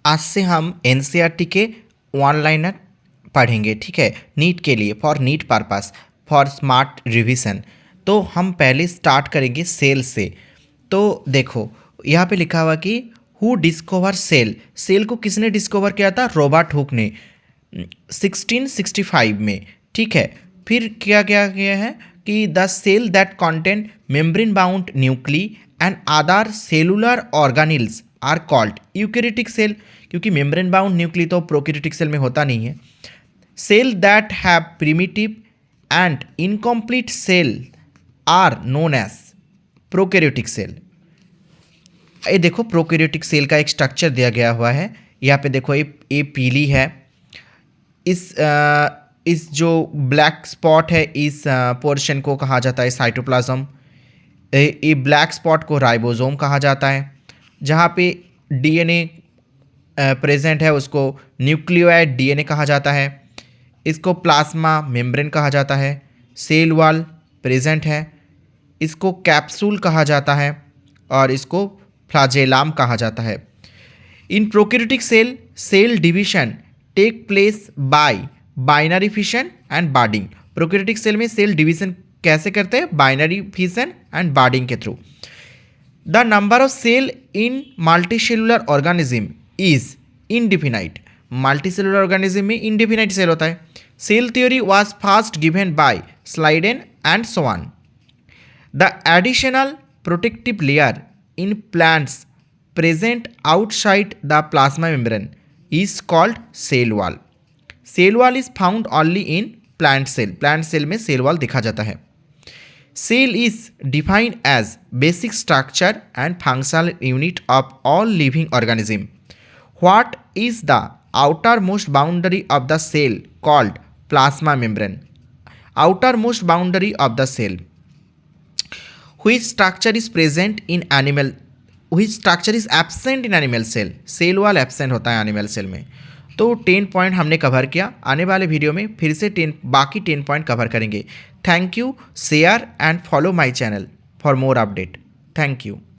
आज से हम एनसीईआरटी के वन लाइनर पढ़ेंगे, ठीक है, नीट के लिए, for NEET purpose, for smart revision. तो हम पहले स्टार्ट करेंगे सेल से। तो देखो यहाँ पे लिखा हुआ कि हु डिस्कवर सेल, सेल को किसने डिस्कवर किया था? रॉबर्ट हुक ने 1665 में, ठीक है। फिर क्या क्या किया है कि the cell that contain membrane bound nuclei and other cellular organelles are called eukaryotic cell, क्योंकि मेम्ब्रेन बाउंड न्यूक्ली तो प्रोकैरियोटिक सेल में होता नहीं है। Cell that have primitive and incomplete cell are known as prokaryotic cell. ये देखो prokaryotic cell का एक स्ट्रक्चर दिया गया हुआ है। यहाँ पे देखो ये पीली है। इस जो ब्लैक स्पॉट है इस पोर्शन को कहा जाता है साइटोप्लाज्म। ये ब्लैक स्पॉट को राइबोसोम कहा जाता है। जहाँ पे डीएनए प्रेजेंट है उसको न्यूक्लियोइड डीएनए कहा जाता है। इसको प्लाज्मा मेम्ब्रेन कहा जाता है। सेल वॉल प्रेजेंट है, इसको कैप्सूल कहा जाता है और इसको फ्लाजेलाम कहा जाता है। In prokaryotic cell, cell division take place by binary fission and budding. Prokaryotic cell में सेल डिवीजन कैसे करते हैं? बाइनरी फिशन एंड बार्डिंग के through. The number of cell in multicellular organism is indefinite. Multicellular organism में indefinite cell होता है। Cell theory was first given by Schleiden and so on. The additional protective layer in plants present outside the plasma membrane is called cell wall. Cell wall is found only in plant cell. Plant cell में cell wall दिखा जाता है. Cell is defined as basic structure and functional unit of all living organism. What is the outermost boundary of the cell called plasma membrane? Outermost boundary of the cell. Which structure is present in animal, which structure is absent in animal cell? Cell wall absent होता है animal cell में। तो 10 point हमने cover किया। आने वाले video में फिर से बाकी 10 पॉइंट कवर करेंगे। Thank you. Share and follow my channel for more update. Thank you.